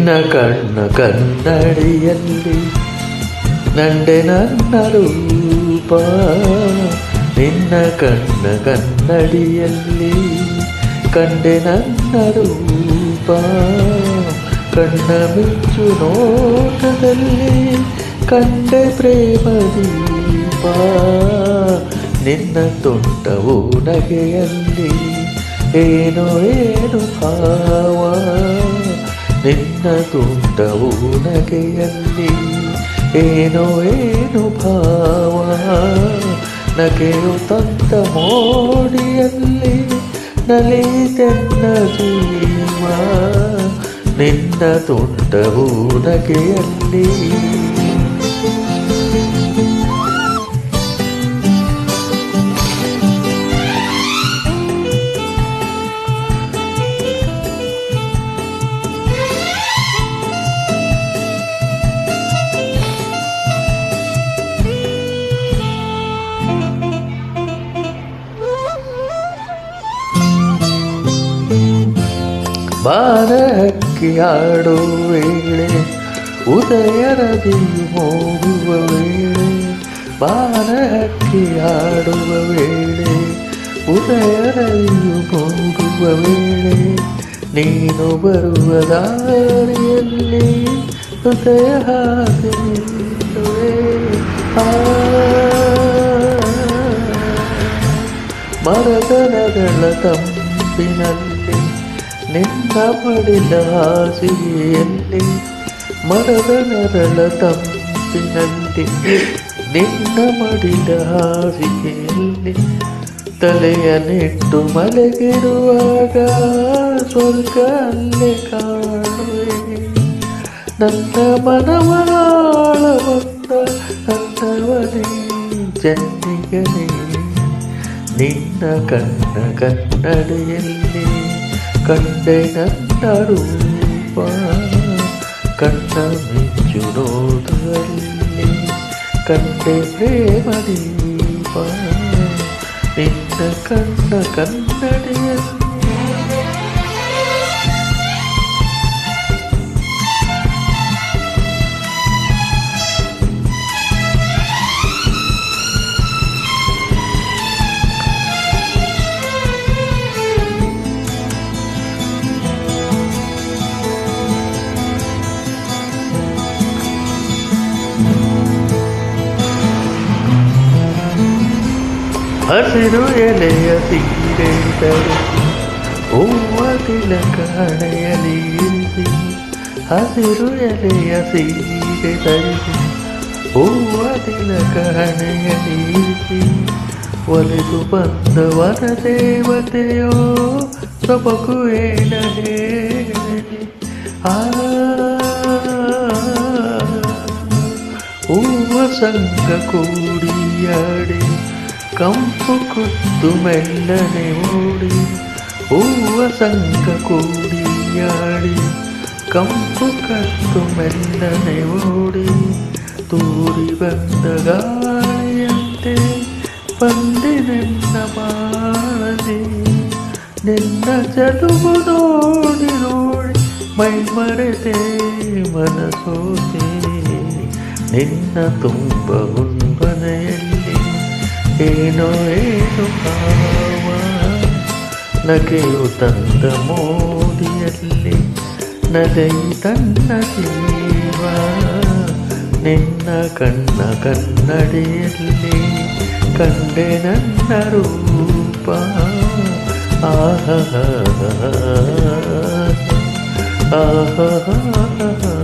ನಿನ್ನ ಕಣ್ಣ ಕನ್ನಡಿಯಲ್ಲಿ ನಂಡೆ ನನ್ನ ರೂಪ. ನಿನ್ನ ಕಣ್ಣ ಕನ್ನಡಿಯಲ್ಲಿ ಕಂಡೆ ನನ್ನ ರೂಪ. ಕಣ್ಣ ಮಿಂಚು ನೋಟದಲ್ಲಿ ಕಂಡೆ ಪ್ರೇಮ ದೀಪ. ನಿನ್ನ ತುಂಟವು ನಗೆಯಲ್ಲಿ ಏನೋ ಏನು ಭಾವ. ನಿನ್ನ ತುಂಟವು ನಗೆಯಲ್ಲಿ ಏನೋ ಏನು ಭಾವ. ನಗೆಯು ತಂದ ಮೋಡಿಯಲ್ಲಿ ನಲಿತೆನ್ನ ಜೀವ. ನಿನ್ನ ತುಂಟವು ನಗೆಯಲ್ಲಿ ಬಾರ ಹಕ್ಕಿ ಆಡುವ ವೇಳೆ ಉದಯ ರವಿಯು ಮೂಡುವ ವೇಳೆ. ಬಾರ ಹಕ್ಕಿ ಆಡುವ ವೇಳೆ ಉದಯ ರವಿಯು ಮೂಡುವ ವೇಳೆ. ನೀನು ಬರುವ ದಾರಿಯಲ್ಲಿ ಹೃದಯ ಹಾಗೆ ನಿಲ್ಲುವೆ. ಮರದನಗಳ ತಂಪಿನಲ್ಲಿ ನಿನ್ನ ಮಡಿಲ ಹಾಸಿಗೆಯಲ್ಲಿ. ಮರದ ನರಳ ತಂಪಿನಲ್ಲಿ ನಿನ್ನ ಮಡಿಲ ಹಾಸಿಗೆಯಲ್ಲಿ. ತಲೆಯ ನೆಟ್ಟು ಮಲಗಿರುವಾಗ ಸ್ವರ್ಗ ಅಲ್ಲೇ ಕಾಣುವೆ. ನನ್ನ ಮನವಾಳ ಬಂದ ನನ್ನವನೇ ಜನ್ನಿಗನೇ. ನಿನ್ನ ಕಣ್ಣ ಕನ್ನಡಿಯಲ್ಲಿ ಕಂಡೆ ನನ್ನ ರೂಪ. ಕಣ್ಣ ಮಿಂಚು ನೋಟದಲ್ಲಿ ಕಂಡೆ ಪ್ರೇಮ ದೀಪ. ನಿನ್ನ ಕಣ್ಣ ಕನ್ನಡಿಯಲ್ಲಿ ಹಸಿರು ಎಲೆಯ ಸೀರೆ ಧರಿಸಿ ಹೂವ ತಿಲಕ ಹಣೆಯಲಿರಿಸಿ. ಹಸಿರು ಎಲೆಯ ಸೀರೆ ಧರಿಸಿ ಹೂವ ತಿಲಕ ಹಣೆಯಲಿರಿಸಿ. ಒಲಿದು ಬಂದ ವನ ದೇವತೆಯೋ ಸೊಬಗು ಏನ ಹೇಳಿ. ಹೂವ ಸಂಗ ಕೂಡಿಯಾಡಿ ಕಂಪು ಕುತ್ತು ಮೆಲ್ಲನೆ ಓಡಿ. ಹೂವ ಸಂಗ ಕೂಡಿಯಾಡಿ ಕಂಪು ಕತ್ತು ಮೆಲ್ಲನೆ ಓಡಿ. ತೂರಿ ಬಂದ ಗಾಳಿಯಂತೆ ಬಂದೆ ನನ್ನ ಬಾಳಲಿ. ನಿನ್ನ ಚದುವು ನೋಡಿ ನೋಡಿ ಮೈ ಮರೆತೆ ಮನಸೋತೆ. ನಿನ್ನ ತುಂಬ ಹುನ್ಬನೆಯಲ್ಲಿ ಏನೋ ಏನು ಭಾವ. ನಗೆಯು ತಂದ ಮೋಡಿಯಲ್ಲಿ ನಗೆಯು ತನ್ನ ಜೀವ. ನಿನ್ನ ಕಣ್ಣ ಕನ್ನಡಿಯಲ್ಲಿ ಕಂಡೆ ನನ್ನ ರೂಪ. ಆಹಾ ಆಹಾ